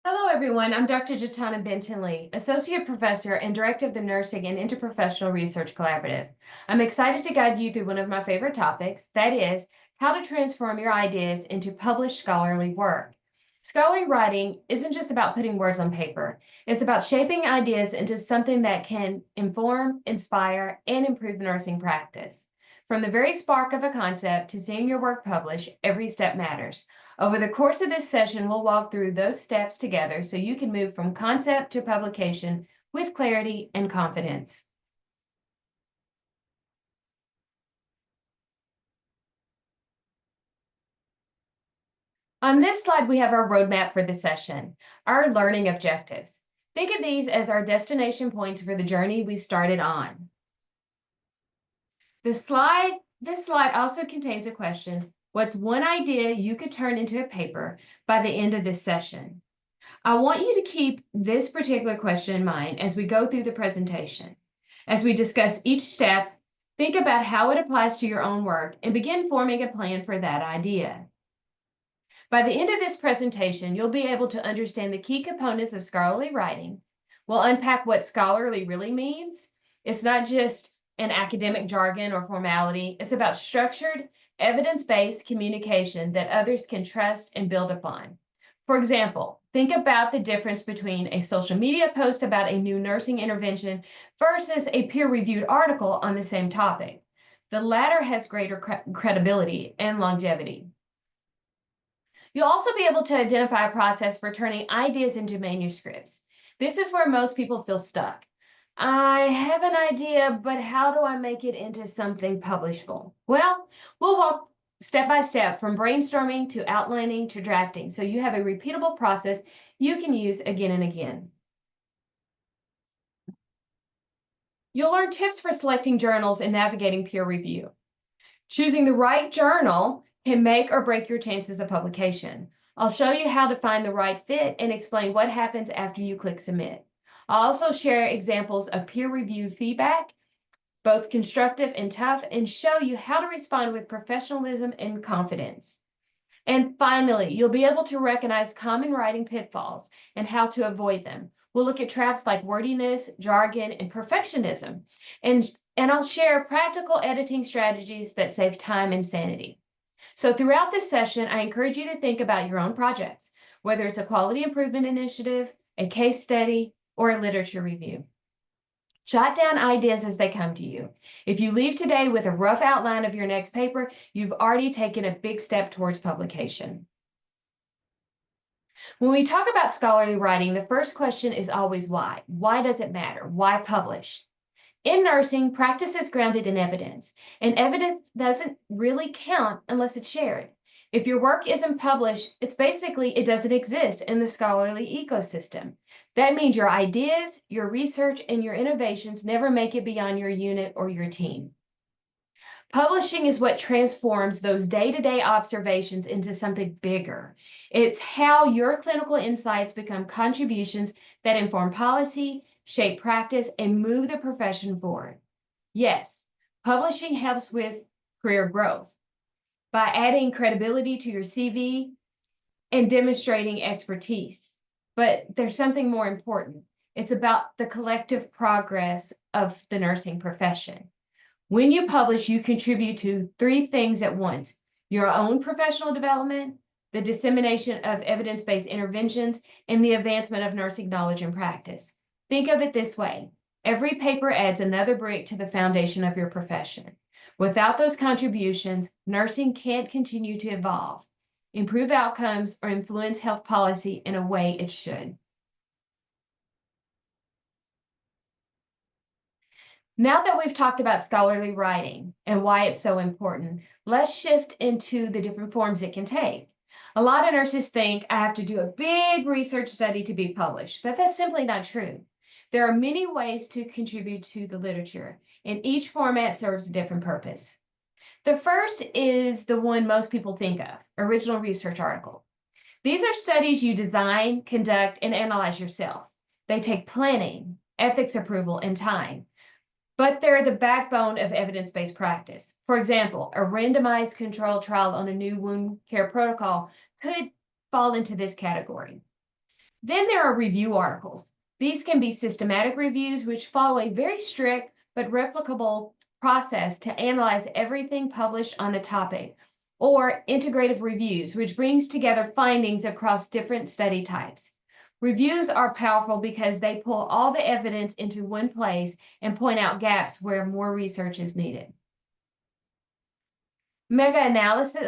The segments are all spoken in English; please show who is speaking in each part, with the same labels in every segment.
Speaker 1: Hello, everyone. I'm Dr. Jitana Benton-Lee, Associate Professor and Director of the Nursing and Interprofessional Research Collaborative. I'm excited to guide you through one of my favorite topics, that is, how to transform your ideas into published scholarly work. Scholarly writing isn't just about putting words on paper. It's about shaping ideas into something that can inform, inspire, and improve nursing practice. From the very spark of a concept to seeing your work published, every step matters. Over the course of this session, we'll walk through those steps together so you can move from concept to publication with clarity and confidence. On this slide, we have our roadmap for the session, our learning objectives. Think of these as our destination points for the journey we started on. This slide also contains a question: what's one idea you could turn into a paper by the end of this session? I want you to keep this particular question in mind as we go through the presentation. As we discuss each step, think about how it applies to your own work and begin forming a plan for that idea. By the end of this presentation, you'll be able to understand the key components of scholarly writing. We'll unpack what scholarly really means. It's not just an academic jargon or formality. It's about structured, evidence-based communication that others can trust and build upon. For example, think about the difference between a social media post about a new nursing intervention versus a peer-reviewed article on the same topic. The latter has greater credibility and longevity. You'll also be able to identify a process for turning ideas into manuscripts. This is where most people feel stuck. I have an idea, but how do I make it into something publishable? Well, we'll walk step by step from brainstorming to outlining to drafting, so you have a repeatable process you can use again and again. You'll learn tips for selecting journals and navigating peer review. Choosing the right journal can make or break your chances of publication. I'll show you how to find the right fit and explain what happens after you click submit. I'll also share examples of peer-reviewed feedback, both constructive and tough, and show you how to respond with professionalism and confidence. And finally, you'll be able to recognize common writing pitfalls and how to avoid them. We'll look at traps like wordiness, jargon, and perfectionism. And I'll share practical editing strategies that save time and sanity. So throughout this session, I encourage you to think about your own projects, whether it's a quality improvement initiative, a case study, or a literature review. Jot down ideas as they come to you. If you leave today with a rough outline of your next paper, you've already taken a big step towards publication. When we talk about scholarly writing, the first question is always why. Why does it matter? Why publish? In nursing, practice is grounded in evidence, and evidence doesn't really count unless it's shared. If your work isn't published, it doesn't exist in the scholarly ecosystem. That means your ideas, your research, and your innovations never make it beyond your unit or your team. Publishing is what transforms those day-to-day observations into something bigger. It's how your clinical insights become contributions that inform policy, shape practice, and move the profession forward. Yes, publishing helps with career growth by adding credibility to your CV and demonstrating expertise. But there's something more important. It's about the collective progress of the nursing profession. When you publish, you contribute to three things at once: your own professional development, the dissemination of evidence-based interventions, and the advancement of nursing knowledge and practice. Think of it this way: every paper adds another brick to the foundation of your profession. Without those contributions, nursing can't continue to evolve, improve outcomes, or influence health policy in a way it should. Now that we've talked about scholarly writing and why it's so important, let's shift into the different forms it can take. A lot of nurses think I have to do a big research study to be published, but that's simply not true. There are many ways to contribute to the literature, and each format serves a different purpose. The first is the one most people think of: original research article. These are studies you design, conduct, and analyze yourself. They take planning, ethics approval, and time, but they're the backbone of evidence-based practice. For example, a randomized controlled trial on a new wound care protocol could fall into this category. Then there are review articles. These can be systematic reviews, which follow a very strict but replicable process to analyze everything published on a topic, or integrative reviews, which brings together findings across different study types. Reviews are powerful because they pull all the evidence into one place and point out gaps where more research is needed. Meta-analysis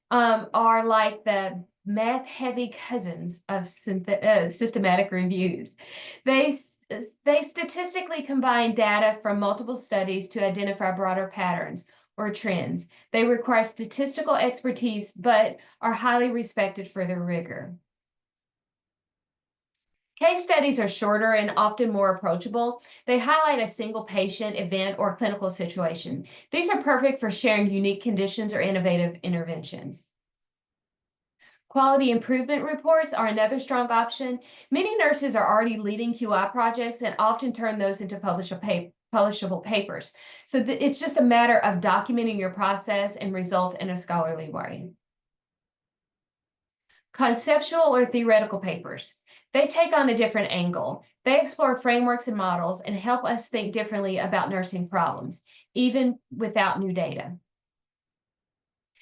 Speaker 1: are like the math-heavy cousins of systematic reviews. They statistically combine data from multiple studies to identify broader patterns or trends. They require statistical expertise, but are highly respected for their rigor. Case studies are shorter and often more approachable. They highlight a single patient, event, or clinical situation. These are perfect for sharing unique conditions or innovative interventions. Quality improvement reports are another strong option. Many nurses are already leading QI projects and often turn those into publishable papers. So it's just a matter of documenting your process and results in a scholarly way. Conceptual or theoretical papers. They take on a different angle. They explore frameworks and models and help us think differently about nursing problems, even without new data.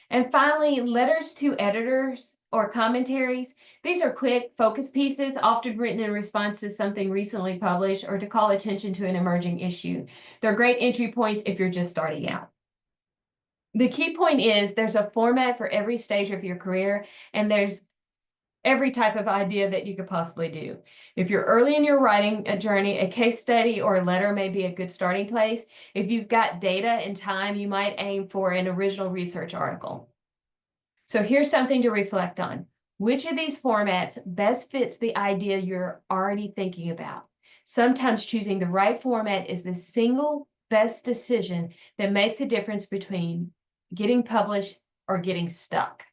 Speaker 1: And finally, letters to editors or commentaries. These are quick, focused pieces, often written in response to something recently published or to call attention to an emerging issue. They're great entry points if you're just starting out. The key point is there's a format for every stage of your career, and there's every type of idea that you could possibly do. If you're early in your writing journey, a case study or a letter may be a good starting place. If you've got data and time, you might aim for an original research article. So here's something to reflect on. Which of these formats best fits the idea you're already thinking about? Sometimes choosing the right format is the single best decision that makes a difference between getting published or getting stuck.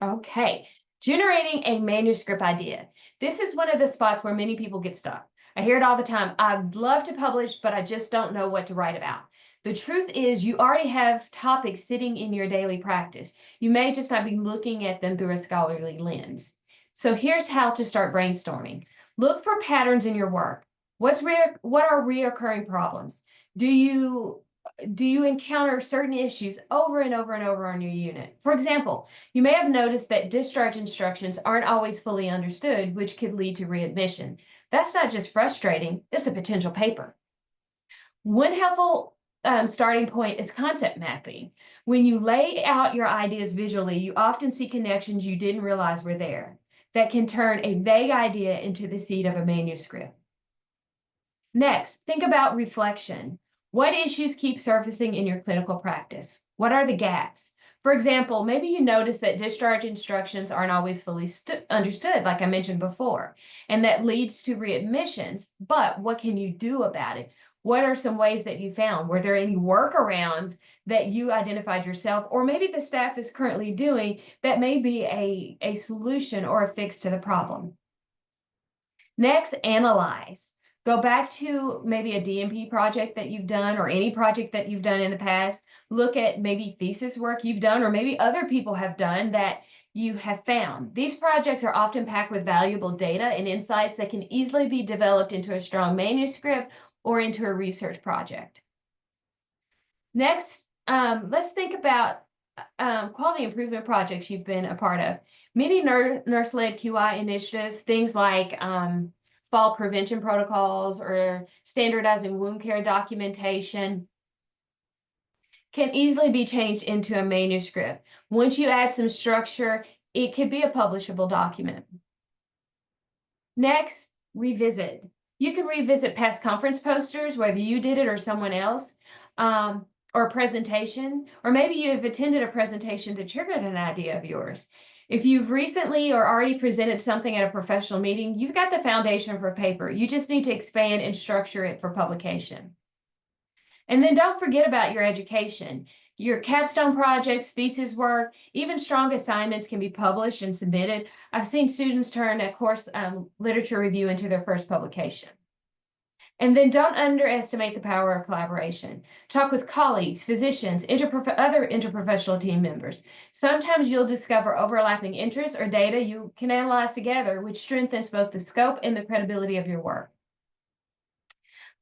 Speaker 1: Okay, generating a manuscript idea. This is one of the spots where many people get stuck. I hear it all the time. I'd love to publish, but I just don't know what to write about. The truth is you already have topics sitting in your daily practice. You may just not be looking at them through a scholarly lens. So here's how to start brainstorming. Look for patterns in your work. What are reoccurring problems? Do you encounter certain issues over and over and over on your unit? For example, you may have noticed that discharge instructions aren't always fully understood, which could lead to readmission. That's not just frustrating, it's a potential paper. One helpful starting point is concept mapping. When you lay out your ideas visually, you often see connections you didn't realize were there that can turn a vague idea into the seed of a manuscript. Next, think about reflection. What issues keep surfacing in your clinical practice? What are the gaps? For example, maybe you notice that discharge instructions aren't always fully understood, like I mentioned before, and that leads to readmissions. But what can you do about it? What are some ways that you found? Were there any workarounds that you identified yourself, or maybe the staff is currently doing that may be a solution or a fix to the problem? Next, analyze. Go back to maybe a DMP project that you've done or any project that you've done in the past. Look at maybe thesis work you've done or maybe other people have done that you have found. These projects are often packed with valuable data and insights that can easily be developed into a strong manuscript or into a research project. Next, let's think about quality improvement projects you've been a part of. Many nurse-led QI initiatives, things like fall prevention protocols or standardizing wound care documentation, can easily be changed into a manuscript. Once you add some structure, it could be a publishable document. Next, revisit. You can revisit past conference posters, whether you did it or someone else, or a presentation, or maybe you have attended a presentation that triggered an idea of yours. If you've recently or already presented something at a professional meeting, you've got the foundation for paper. You just need to expand and structure it for publication. And then don't forget about your education. Your capstone projects, thesis work, even strong assignments can be published and submitted. I've seen students turn a course literature review into their first publication. And then don't underestimate the power of collaboration. Talk with colleagues, physicians, other interprofessional team members. Sometimes you'll discover overlapping interests or data you can analyze together, which strengthens both the scope and the credibility of your work.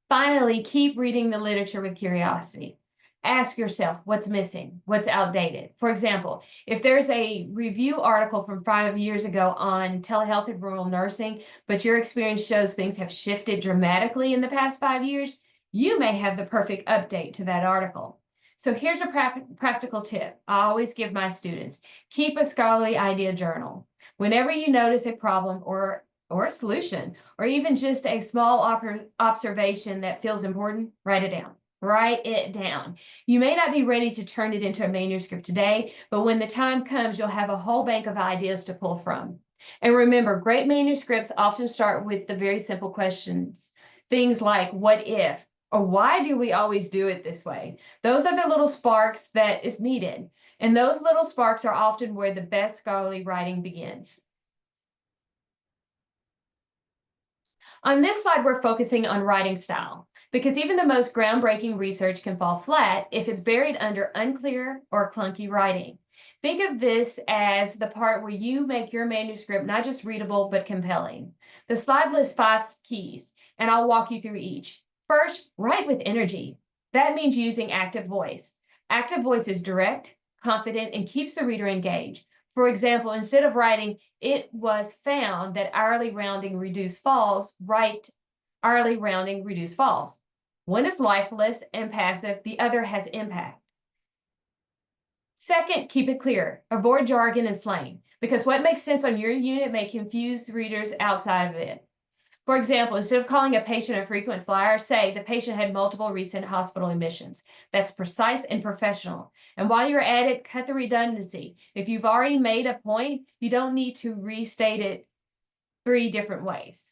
Speaker 1: Finally, keep reading the literature with curiosity. Ask yourself what's missing, what's outdated. For example, if there's a review article from 5 years ago on telehealth and rural nursing, but your experience shows things have shifted dramatically in the past 5 years, you may have the perfect update to that article. So here's a practical tip I always give my students. Keep a scholarly idea journal. Whenever you notice a problem or a solution, or even just a small observation that feels important, write it down. Write it down. You may not be ready to turn it into a manuscript today, but when the time comes, you'll have a whole bank of ideas to pull from. And remember, great manuscripts often start with the very simple questions. Things like, what if? Or why do we always do it this way? Those are the little sparks that is needed. And those little sparks are often where the best scholarly writing begins. On this slide, we're focusing on writing style, because even the most groundbreaking research can fall flat if it's buried under unclear or clunky writing. Think of this as the part where you make your manuscript not just readable, but compelling. The slide lists 5 keys, and I'll walk you through each. First, write with energy. That means using active voice. Active voice is direct, confident, and keeps the reader engaged. For example, instead of writing, it was found that hourly rounding reduced falls, write hourly rounding reduced falls. One is lifeless and passive, the other has impact. Second, keep it clear. Avoid jargon and slang, because what makes sense on your unit may confuse readers outside of it. For example, instead of calling a patient a frequent flyer, say the patient had multiple recent hospital admissions. That's precise and professional. And while you're at it, cut the redundancy. If you've already made a point, you don't need to restate it 3 different ways.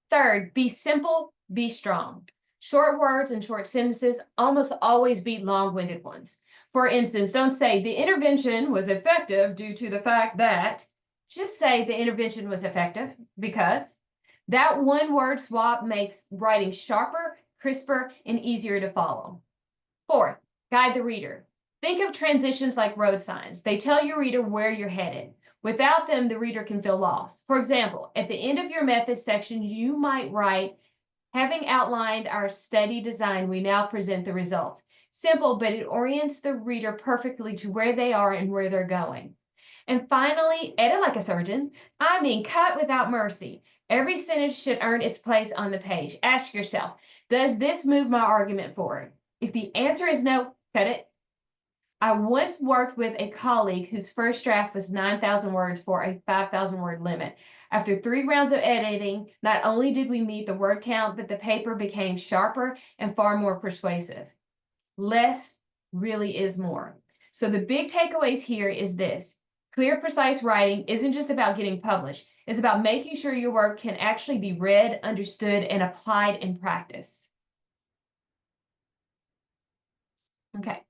Speaker 1: Third, be simple, be strong. Short words and short sentences almost always beat long-winded ones. For instance, don't say the intervention was effective due to the fact that. Just say the intervention was effective because that one word swap makes writing sharper, crisper, and easier to follow. Fourth, guide the reader. Think of transitions like road signs. They tell your reader where you're headed. Without them, the reader can feel lost. For example, at the end of your methods section, you might write, having outlined our study design, we now present the results. Simple, but it orients the reader perfectly to where they are and where they're going. And finally, edit like a surgeon. I mean, cut without mercy. Every sentence should earn its place on the page. Ask yourself, does this move my argument forward? If the answer is no, cut it. I once worked with a colleague whose first draft was 9,000 words for a 5,000 word limit. After 3 rounds of editing, not only did we meet the word count, but the paper became sharper and far more persuasive. Less really is more. So the big takeaways here is this. Clear, precise writing isn't just about getting published. It's about making sure your work can actually be read, understood, and applied in practice. Okay,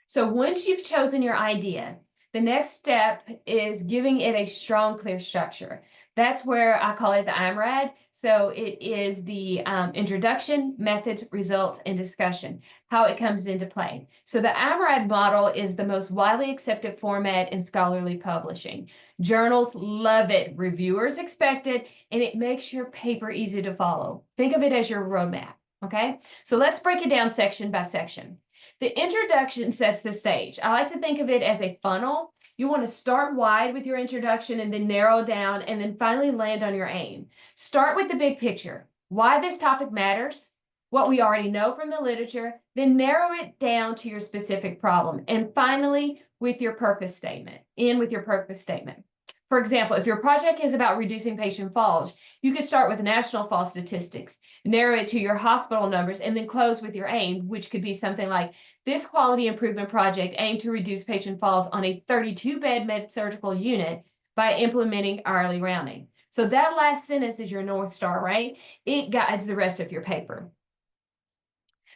Speaker 1: so once you've chosen your idea, the next step is giving it a strong, clear structure. That's where I call it the IMRAD. So it is the introduction, methods, results, and discussion, how it comes into play. So the IMRAD model is the most widely accepted format in scholarly publishing. Journals love it, reviewers expect it, and it makes your paper easy to follow. Think of it as your roadmap, okay? So let's break it down section by section. The introduction sets the stage. I like to think of it as a funnel. You want to start wide with your introduction and then narrow down and then finally land on your aim. Start with the big picture, why this topic matters, what we already know from the literature, then narrow it down to your specific problem. And finally, with your purpose statement, with your purpose statement. For example, if your project is about reducing patient falls, you could start with national fall statistics, narrow it to your hospital numbers, and then close with your aim, which could be something like, this quality improvement project aimed to reduce patient falls on a 32-bed med-surgical unit by implementing hourly rounding. So that last sentence is your North Star, right? It guides the rest of your paper.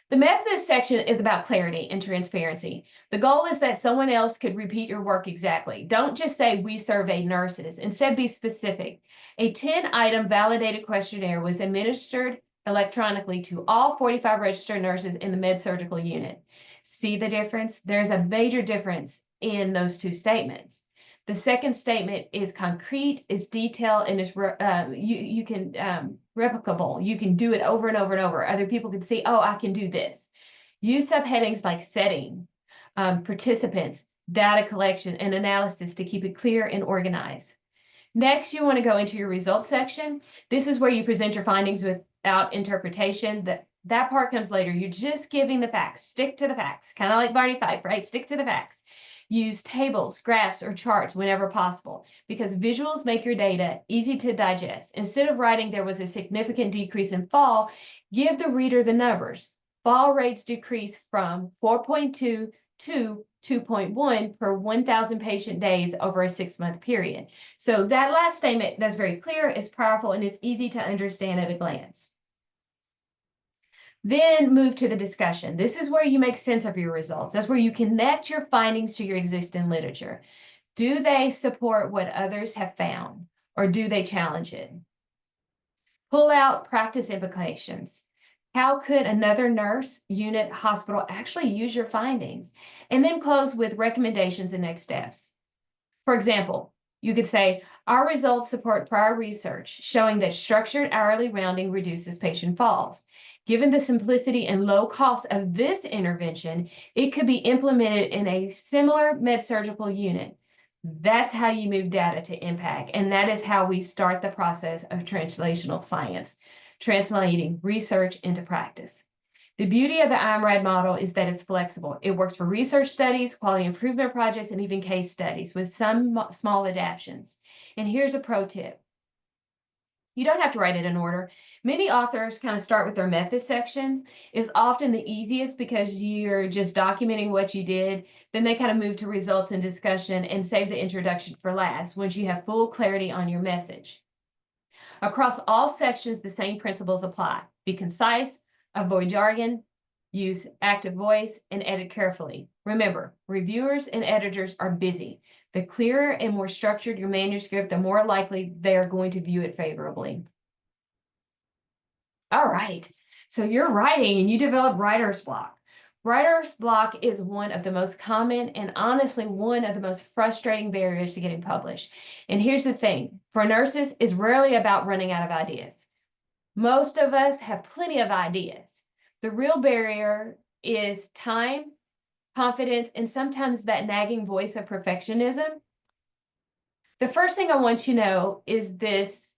Speaker 1: The method section is about clarity and transparency. The goal is that someone else could repeat your work exactly. Don't just say, we surveyed nurses. Instead, be specific. A 10-item validated questionnaire was administered electronically to all 45 registered nurses in the med-surgical unit. See the difference? There's a major difference in those two statements. The second statement is concrete, is detailed, and is you can replicable. You can do it over and over and over. Other people can see, oh, I can do this. Use subheadings like setting, participants, data collection, and analysis to keep it clear and organized. Next, you want to go into your results section. This is where you present your findings without interpretation. That part comes later. You're just giving the facts. Stick to the facts. Kind of like Barney Fife, right? Stick to the facts. Use tables, graphs, or charts whenever possible, because visuals make your data easy to digest. Instead of writing there was a significant decrease in fall, give the reader the numbers. Fall rates decreased from 4.2 to 2.1 per 1,000 patient days over a 6-month period. So that last statement, that's very clear, is powerful, and it's easy to understand at a glance. Then move to the discussion. This is where you make sense of your results. That's where you connect your findings to your existing literature. Do they support what others have found, or do they challenge it? Pull out practice implications. How could another nurse, unit, hospital actually use your findings? And then close with recommendations and next steps. For example, you could say, our results support prior research showing that structured hourly rounding reduces patient falls. Given the simplicity and low cost of this intervention, it could be implemented in a similar med-surgical unit. That's how you move data to impact, and that is how we start the process of translational science, translating research into practice. The beauty of the IMRAD model is that it's flexible. It works for research studies, quality improvement projects, and even case studies with some small adaptations. And here's a pro tip. You don't have to write it in order. Many authors kind of start with their method sections. It's often the easiest because you're just documenting what you did. Then they kind of move to results and discussion and save the introduction for last once you have full clarity on your message. Across all sections, the same principles apply. Be concise, avoid jargon, use active voice, and edit carefully. Remember, reviewers and editors are busy. The clearer and more structured your manuscript, the more likely they are going to view it favorably. All right, so you're writing and you develop writer's block. Writer's block is one of the most common and honestly one of the most frustrating barriers to getting published. And here's the thing, for nurses, it's rarely about running out of ideas. Most of us have plenty of ideas. The real barrier is time, confidence, and sometimes that nagging voice of perfectionism. The first thing I want you to know is this: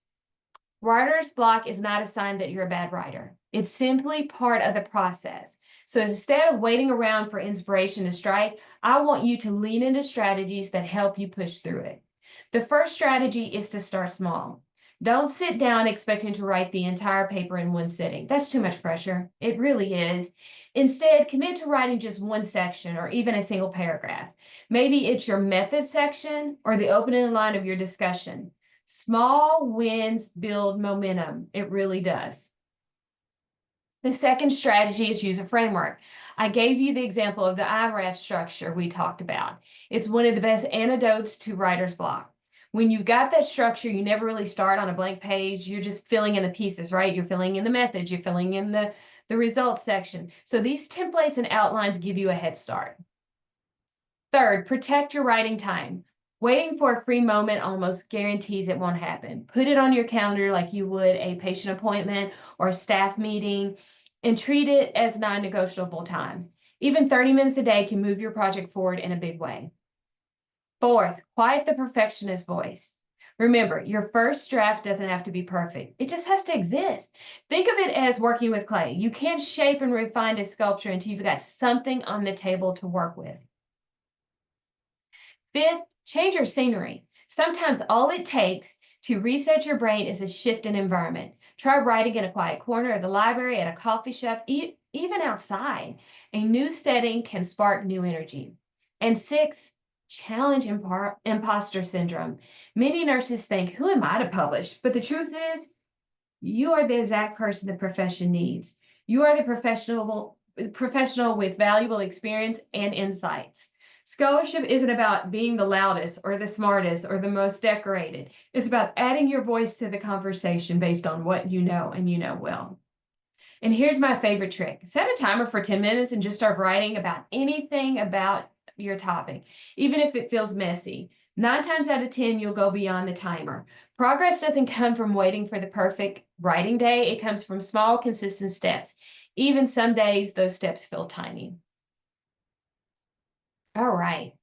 Speaker 1: writer's block is not a sign that you're a bad writer. It's simply part of the process. So instead of waiting around for inspiration to strike, I want you to lean into strategies that help you push through it. The first strategy is to start small. Don't sit down expecting to write the entire paper in one sitting. That's too much pressure. It really is. Instead, commit to writing just one section or even a single paragraph. Maybe it's your method section or the opening line of your discussion. Small wins build momentum. It really does. The second strategy is use a framework. I gave you the example of the IMRAD structure we talked about. It's one of the best antidotes to writer's block. When you've got that structure, you never really start on a blank page. You're just filling in the pieces, right? You're filling in the methods, you're filling in the results section. So these templates and outlines give you a head start. Third, protect your writing time. Waiting for a free moment almost guarantees it won't happen. Put it on your calendar like you would a patient appointment or a staff meeting, and treat it as non-negotiable time. Even 30 minutes a day can move your project forward in a big way. Fourth, quiet the perfectionist voice. Remember, your first draft doesn't have to be perfect. It just has to exist. Think of it as working with clay. You can't shape and refine a sculpture until you've got something on the table to work with. Fifth, change your scenery. Sometimes all it takes to reset your brain is a shift in environment. Try writing in a quiet corner of the library, at a coffee shop, even outside. A new setting can spark new energy. And sixth, challenge imposter syndrome. Many nurses think, who am I to publish? But the truth is, you are the exact person the profession needs. You are the professional with valuable experience and insights. Scholarship isn't about being the loudest or the smartest or the most decorated. It's about adding your voice to the conversation based on what you know and you know well. And here's my favorite trick. Set a timer for 10 minutes and just start writing about anything about your topic, even if it feels messy. 9 times out of 10, you'll go beyond the timer. Progress doesn't come from waiting for the perfect writing day. It comes from small, consistent steps. Even some days, those steps feel tiny. All right.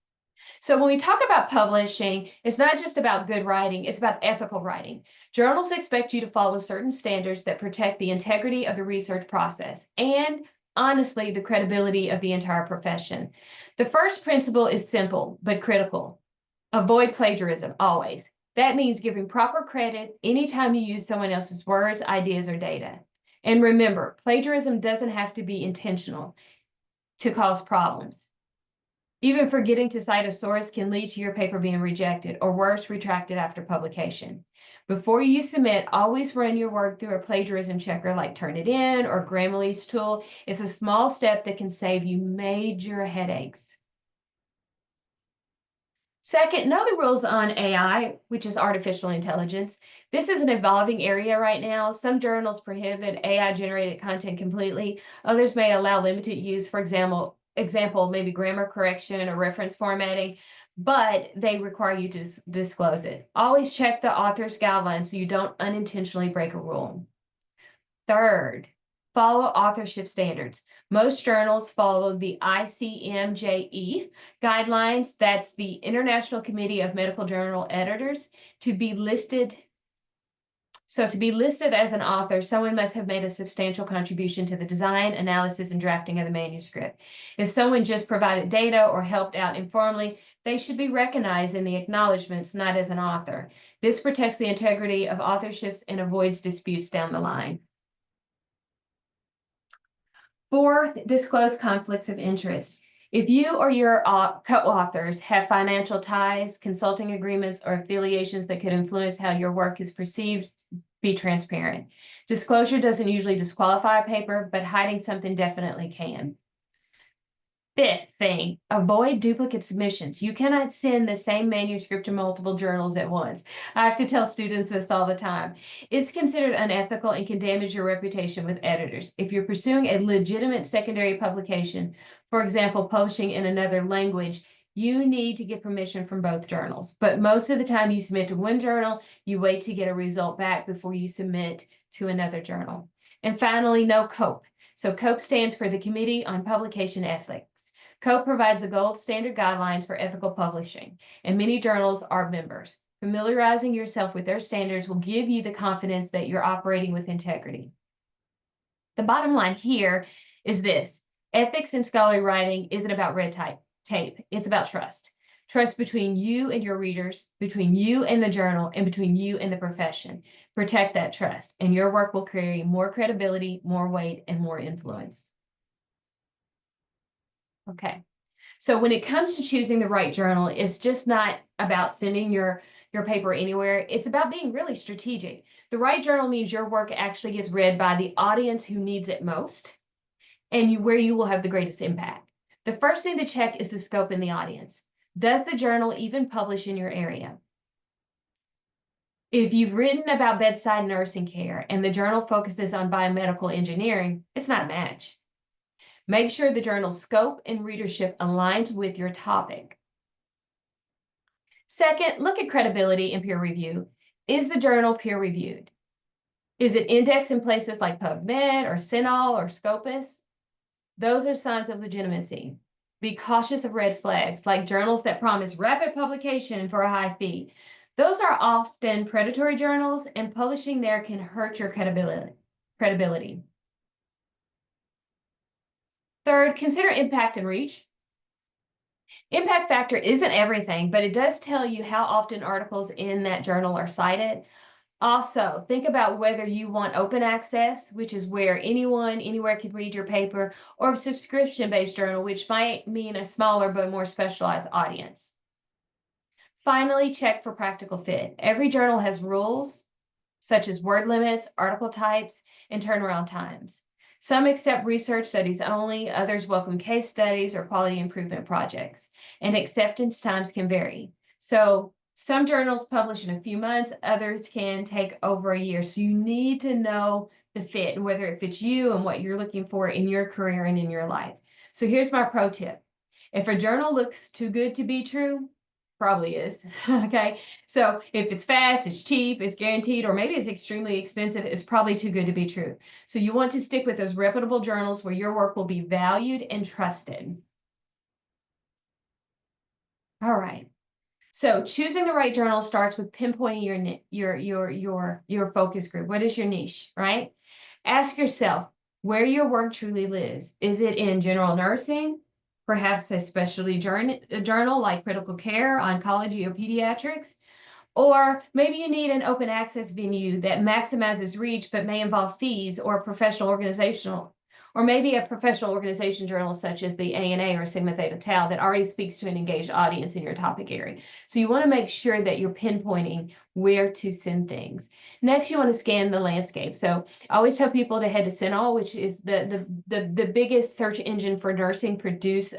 Speaker 1: So when we talk about publishing, it's not just about good writing, it's about ethical writing. Journals expect you to follow certain standards that protect the integrity of the research process and, honestly, the credibility of the entire profession. The first principle is simple but critical. Avoid plagiarism, always. That means giving proper credit anytime you use someone else's words, ideas, or data. And remember, plagiarism doesn't have to be intentional to cause problems. Even forgetting to cite a source can lead to your paper being rejected or worse, retracted after publication. Before you submit, always run your work through a plagiarism checker like Turnitin or Grammarly's tool. It's a small step that can save you major headaches. Second, know the rules on AI, which is artificial intelligence. This is an evolving area right now. Some journals prohibit AI-generated content completely. Others may allow limited use, for example, maybe grammar correction or reference formatting, but they require you to disclose it. Always check the author's guidelines so you don't unintentionally break a rule. Third, follow authorship standards. Most journals follow the ICMJE guidelines. That's the International Committee of Medical Journal Editors. To be listed as an author, someone must have made a substantial contribution to the design, analysis, and drafting of the manuscript. If someone just provided data or helped out informally, they should be recognized in the acknowledgments, not as an author. This protects the integrity of authorships and avoids disputes down the line. Fourth, disclose conflicts of interest. If you or your co-authors have financial ties, consulting agreements, or affiliations that could influence how your work is perceived, be transparent. Disclosure doesn't usually disqualify a paper, but hiding something definitely can. Fifth thing, avoid duplicate submissions. You cannot send the same manuscript to multiple journals at once. I have to tell students this all the time. It's considered unethical and can damage your reputation with editors. If you're pursuing a legitimate secondary publication, for example, publishing in another language, you need to get permission from both journals. But most of the time you submit to one journal, you wait to get a result back before you submit to another journal. And finally, no COPE. So COPE stands for the Committee on Publication Ethics. COPE provides the gold standard guidelines for ethical publishing, and many journals are members. Familiarizing yourself with their standards will give you the confidence that you're operating with integrity. The bottom line here is this: ethics in scholarly writing isn't about red tape. It's about trust. Trust between you and your readers, between you and the journal, and between you and the profession. Protect that trust, and your work will carry more credibility, more weight, and more influence. Okay, so when it comes to choosing the right journal, it's just not about sending your paper anywhere. It's about being really strategic. The right journal means your work actually gets read by the audience who needs it most, and where you will have the greatest impact. The first thing to check is the scope and the audience. Does the journal even publish in your area? If you've written about bedside nursing care and the journal focuses on biomedical engineering, it's not a match. Make sure the journal's scope and readership aligns with your topic. Second, look at credibility and peer review. Is the journal peer-reviewed? Is it indexed in places like PubMed or CINAHL or Scopus? Those are signs of legitimacy. Be cautious of red flags, like journals that promise rapid publication for a high fee. Those are often predatory journals, and publishing there can hurt your credibility. Third, consider impact and reach. Impact factor isn't everything, but it does tell you how often articles in that journal are cited. Also, think about whether you want open access, which is where anyone, anywhere can read your paper, or a subscription-based journal, which might mean a smaller but more specialized audience. Finally, check for practical fit. Every journal has rules, such as word limits, article types, and turnaround times. Some accept research studies only, others welcome case studies or quality improvement projects, and acceptance times can vary. So some journals publish in a few months, others can take over a year. So you need to know the fit and whether it fits you and what you're looking for in your career and in your life. So here's my pro tip. If a journal looks too good to be true, probably is, okay? So if it's fast, it's cheap, it's guaranteed, or maybe it's extremely expensive, it's probably too good to be true. So you want to stick with those reputable journals where your work will be valued and trusted. All right. So choosing the right journal starts with pinpointing your focus group. What is your niche, right? Ask yourself where your work truly lives. Is it in general nursing? Perhaps a specialty journal like critical care, oncology, or pediatrics? Or maybe you need an open access venue that maximizes reach but may involve fees, or maybe a professional organization journal such as the ANA or Sigma Theta Tau that already speaks to an engaged audience in your topic area. So you want to make sure that you're pinpointing where to send things. Next, you want to scan the landscape. So I always tell people to head to CINAHL, which is the biggest search engine for nursing, produce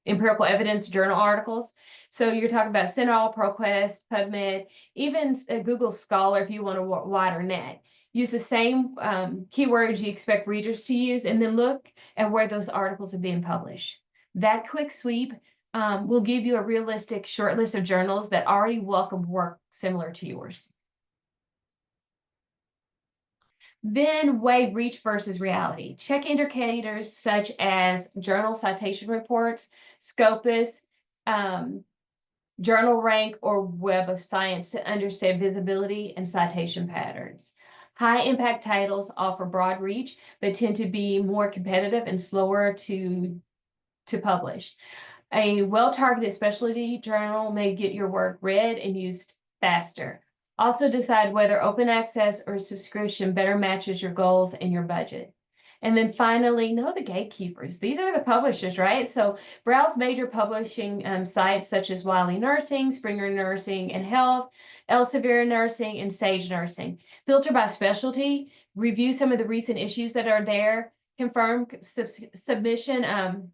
Speaker 1: empirical evidence journal articles. So you're talking about CINAHL, ProQuest, PubMed, even Google Scholar if you want a wider net. Use the same keywords you expect readers to use, and then look at where those articles are being published. That quick sweep will give you a realistic short list of journals that already welcome work similar to yours. Then weigh reach versus reality. Check indicators such as journal citation reports, Scopus, Journal Rank, or Web of Science to understand visibility and citation patterns. High impact titles offer broad reach, but tend to be more competitive and slower to publish. A well-targeted specialty journal may get your work read and used faster. Also decide whether open access or subscription better matches your goals and your budget. And then finally, know the gatekeepers. These are the publishers, right? So browse major publishing sites such as Wiley Nursing, Springer Nursing and Health, Elsevier Nursing, and Sage Nursing. Filter by specialty, review some of the recent issues that are there, confirm submission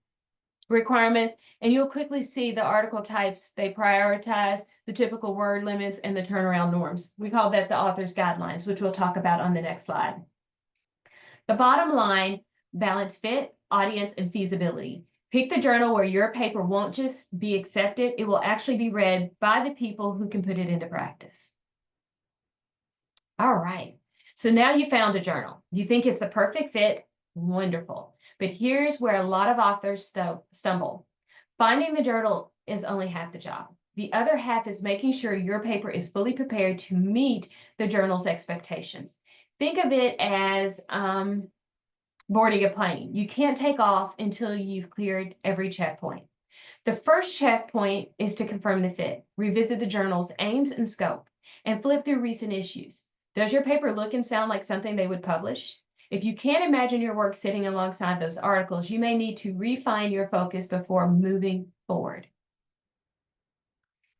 Speaker 1: requirements, and you'll quickly see the article types they prioritize, the typical word limits, and the turnaround norms. We call that the author's guidelines, which we'll talk about on the next slide. The bottom line, balance fit, audience, and feasibility. Pick the journal where your paper won't just be accepted, it will actually be read by the people who can put it into practice. All right, so now you found a journal. You think it's the perfect fit, wonderful. But here's where a lot of authors stumble. Finding the journal is only half the job. The other half is making sure your paper is fully prepared to meet the journal's expectations. Think of it as boarding a plane. You can't take off until you've cleared every checkpoint. The first checkpoint is to confirm the fit. Revisit the journal's aims and scope, and flip through recent issues. Does your paper look and sound like something they would publish? If you can't imagine your work sitting alongside those articles, you may need to refine your focus before moving forward.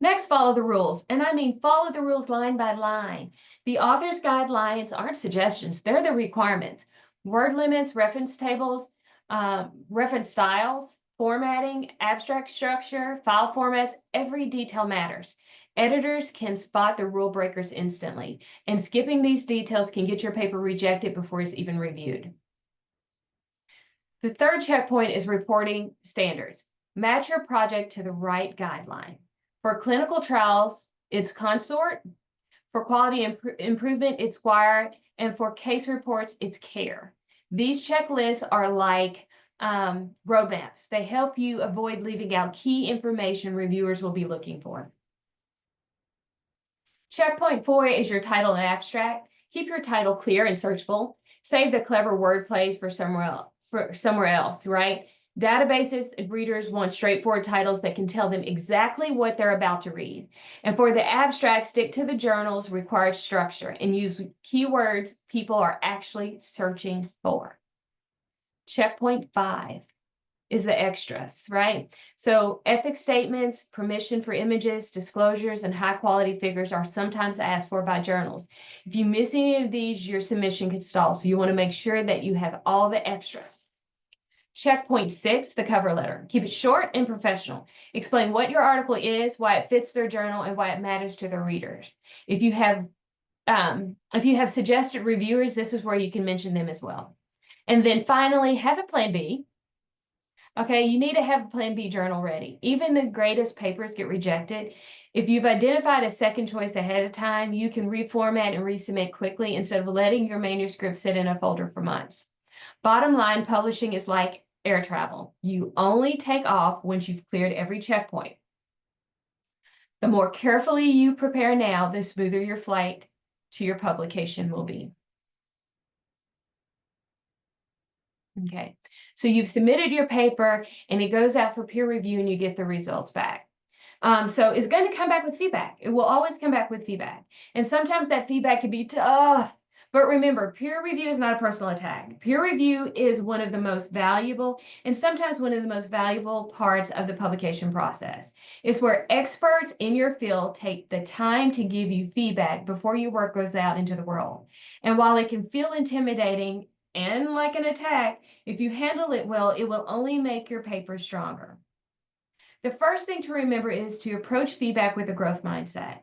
Speaker 1: Next, follow the rules. And I mean, follow the rules line by line. The author's guidelines aren't suggestions, they're the requirements. Word limits, reference tables, reference styles, formatting, abstract structure, file formats, every detail matters. Editors can spot the rule breakers instantly, and skipping these details can get your paper rejected before it's even reviewed. The third checkpoint is reporting standards. Match your project to the right guideline. For clinical trials, it's CONSORT. For quality improvement, it's SQUIRE. And for case reports, it's CARE. These checklists are like roadmaps. They help you avoid leaving out key information reviewers will be looking for. Checkpoint 4 is your title and abstract. Keep your title clear and searchable. Save the clever word plays for somewhere else, right? Databases and readers want straightforward titles that can tell them exactly what they're about to read. And for the abstract, stick to the journal's required structure and use keywords people are actually searching for. Checkpoint 5. is the extras, right? So ethics statements, permission for images, disclosures, and high quality figures are sometimes asked for by journals. If you miss any of these, your submission could stall. So you want to make sure that you have all the extras. Checkpoint 6, the cover letter. Keep it short and professional. Explain what your article is, why it fits their journal, and why it matters to their readers. If you have suggested reviewers, this is where you can mention them as well. And then finally, have a plan B. Okay, you need to have a plan B journal ready. Even the greatest papers get rejected. If you've identified a second choice ahead of time, you can reformat and resubmit quickly instead of letting your manuscript sit in a folder for months. Bottom line, publishing is like air travel. You only take off once you've cleared every checkpoint. The more carefully you prepare now, the smoother your flight to your publication will be. Okay, so you've submitted your paper and it goes out for peer review and you get the results back. So it's going to come back with feedback. It will always come back with feedback. And sometimes that feedback can be tough. But remember, peer review is not a personal attack. Peer review is one of the most valuable and sometimes one of the most valuable parts of the publication process. It's where experts in your field take the time to give you feedback before your work goes out into the world. And while it can feel intimidating and like an attack, if you handle it well, it will only make your paper stronger. The first thing to remember is to approach feedback with a growth mindset.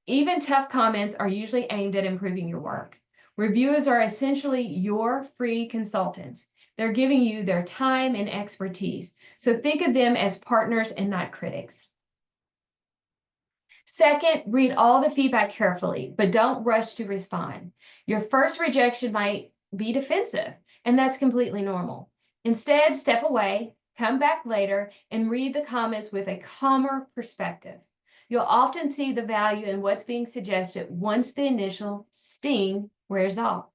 Speaker 1: Even tough comments are usually aimed at improving your work. Reviewers are essentially your free consultants. They're giving you their time and expertise. So think of them as partners and not critics. Second, read all the feedback carefully, but don't rush to respond. Your first rejection might be defensive, and that's completely normal. Instead, step away, come back later, and read the comments with a calmer perspective. You'll often see the value in what's being suggested once the initial sting wears off.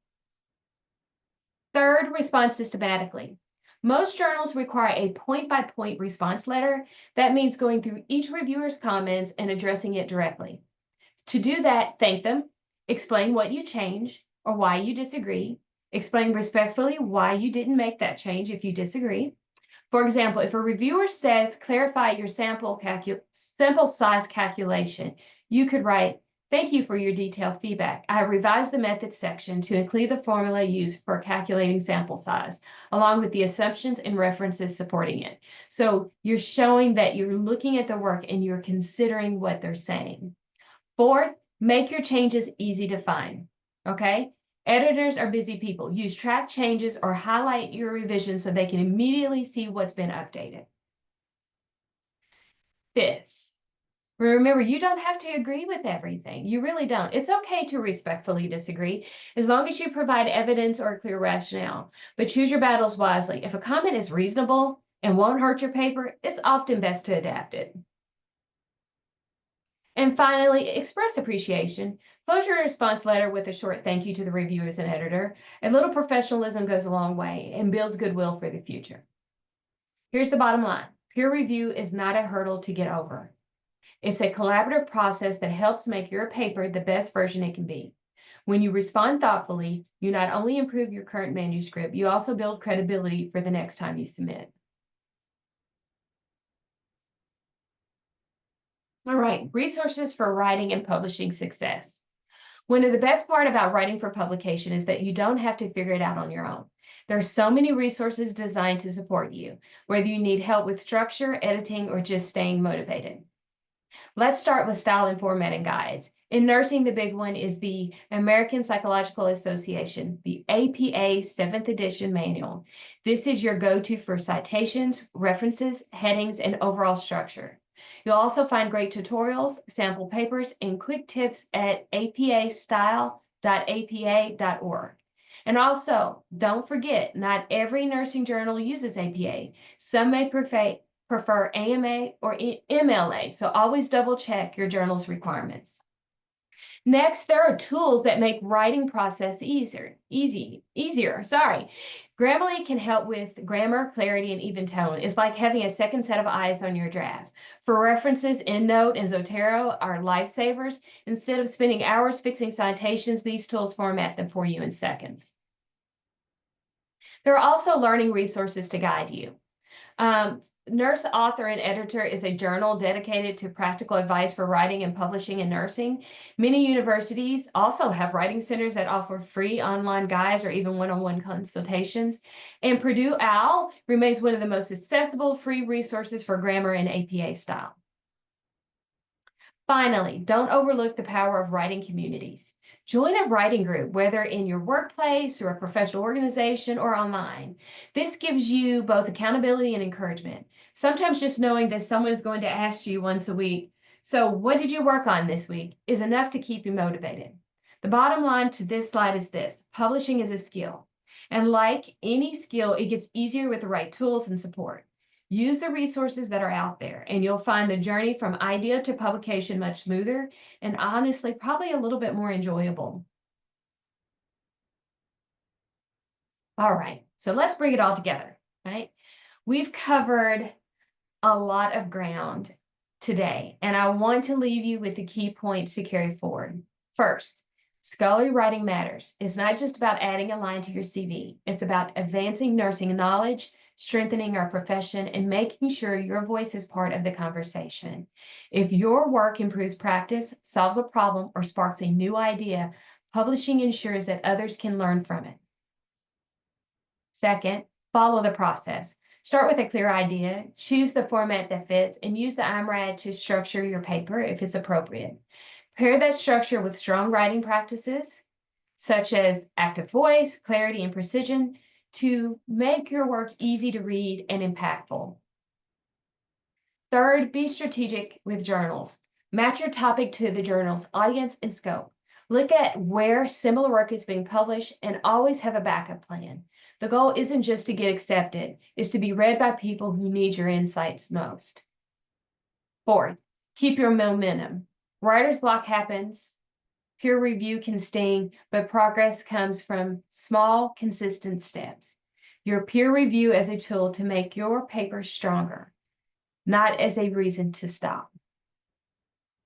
Speaker 1: Third, respond systematically. Most journals require a point-by-point response letter. That means going through each reviewer's comments and addressing it directly. To do that, thank them, explain what you changed or why you disagree, explain respectfully why you didn't make that change if you disagree. For example, if a reviewer says, clarify your sample size calculation, you could write, thank you for your detailed feedback. I revised the methods section to include the formula used for calculating sample size, along with the assumptions and references supporting it. So you're showing that you're looking at the work and you're considering what they're saying. Fourth, make your changes easy to find, okay? Editors are busy people. Use track changes or highlight your revisions so they can immediately see what's been updated. Fifth, remember, you don't have to agree with everything. You really don't. It's okay to respectfully disagree as long as you provide evidence or a clear rationale. But choose your battles wisely. If a comment is reasonable and won't hurt your paper, it's often best to adapt it. And finally, express appreciation. Close your response letter with a short thank you to the reviewers and editor. A little professionalism goes a long way and builds goodwill for the future. Here's the bottom line. Peer review is not a hurdle to get over. It's a collaborative process that helps make your paper the best version it can be. When you respond thoughtfully, you not only improve your current manuscript, you also build credibility for the next time you submit. All right, resources for writing and publishing success. One of the best part about writing for publication is that you don't have to figure it out on your own. There are so many resources designed to support you, whether you need help with structure, editing, or just staying motivated. Let's start with style and formatting guides. In nursing, the big one is the American Psychological Association, the APA 7th edition manual. This is your go-to for citations, references, headings, and overall structure. You'll also find great tutorials, sample papers, and quick tips at apastyle.apa.org. And also, don't forget, not every nursing journal uses APA. Some may prefer AMA or MLA, so always double check your journal's requirements. Next, there are tools that make writing process easier. Grammarly can help with grammar, clarity, and even tone. It's like having a second set of eyes on your draft. For references, EndNote and Zotero are lifesavers. Instead of spending hours fixing citations, these tools format them for you in seconds. There are also learning resources to guide you. Nurse, Author, and Editor is a journal dedicated to practical advice for writing and publishing in nursing. Many universities also have writing centers that offer free online guides or even one-on-one consultations. And Purdue OWL remains one of the most accessible free resources for grammar and APA style. Finally, don't overlook the power of writing communities. Join a writing group, whether in your workplace or a professional organization or online. This gives you both accountability and encouragement. Sometimes just knowing that someone's going to ask you once a week, so what did you work on this week, is enough to keep you motivated. The bottom line to this slide is this: publishing is a skill. And like any skill, it gets easier with the right tools and support. Use the resources that are out there, and you'll find the journey from idea to publication much smoother and honestly probably a little bit more enjoyable. All right, so let's bring it all together, right? We've covered a lot of ground today, and I want to leave you with the key points to carry forward. First, scholarly writing matters. It's not just about adding a line to your CV. It's about advancing nursing knowledge, strengthening our profession, and making sure your voice is part of the conversation. If your work improves practice, solves a problem, or sparks a new idea, publishing ensures that others can learn from it. Second, follow the process. Start with a clear idea, choose the format that fits, and use the IMRAD to structure your paper if it's appropriate. Pair that structure with strong writing practices, such as active voice, clarity, and precision, to make your work easy to read and impactful. Third, be strategic with journals. Match your topic to the journal's audience and scope. Look at where similar work is being published and always have a backup plan. The goal isn't just to get accepted, it's to be read by people who need your insights most. Fourth, keep your momentum. Writer's block happens. Peer review can sting, but progress comes from small, consistent steps. Your peer review as a tool to make your paper stronger, not as a reason to stop.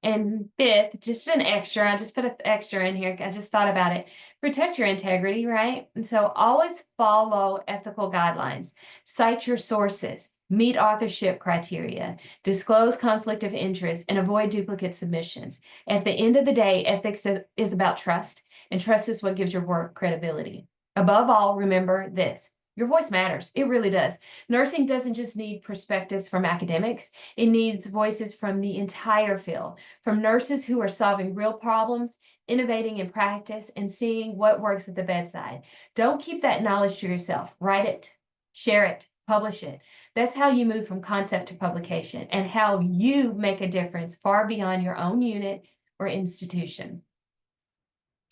Speaker 1: And fifth, just an extra, I just put an extra in here. I just thought about it. Protect your integrity, right? And so always follow ethical guidelines. Cite your sources. Meet authorship criteria, disclose conflict of interest, and avoid duplicate submissions. At the end of the day, ethics is about trust, and trust is what gives your work credibility. Above all, remember this: your voice matters. It really does. Nursing doesn't just need perspectives from academics. It needs voices from the entire field, from nurses who are solving real problems, innovating in practice, and seeing what works at the bedside. Don't keep that knowledge to yourself. Write it, share it, publish it. That's how you move from concept to publication and how you make a difference far beyond your own unit or institution.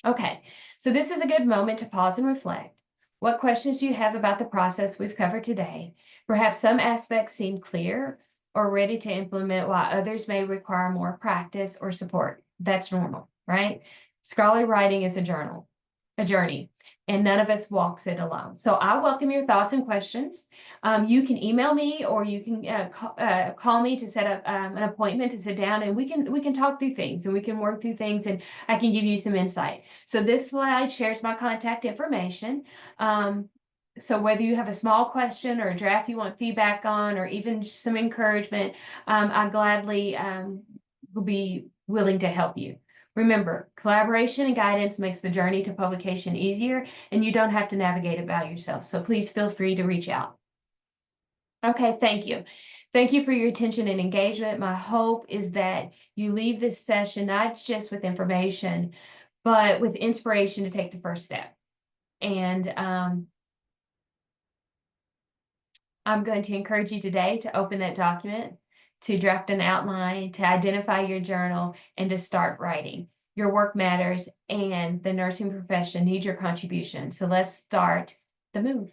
Speaker 1: Okay, so this is a good moment to pause and reflect. What questions do you have about the process we've covered today? Perhaps some aspects seem clear or ready to implement, while others may require more practice or support. That's normal, right? Scholarly writing is a journey, and none of us walks it alone. So I welcome your thoughts and questions. You can email me, or you can call me to set up an appointment to sit down, and we can talk through things, and we can work through things, and I can give you some insight. So this slide shares my contact information. So whether you have a small question or a draft you want feedback on, or even just some encouragement, I gladly will be willing to help you. Remember, collaboration and guidance makes the journey to publication easier, and you don't have to navigate it by yourself. So please feel free to reach out. Okay, thank you. Thank you for your attention and engagement. My hope is that you leave this session not just with information, but with inspiration to take the first step. And I'm going to encourage you today to open that document, to draft an outline, to identify your journal, and to start writing. Your work matters, and the nursing profession needs your contribution. So let's start the move.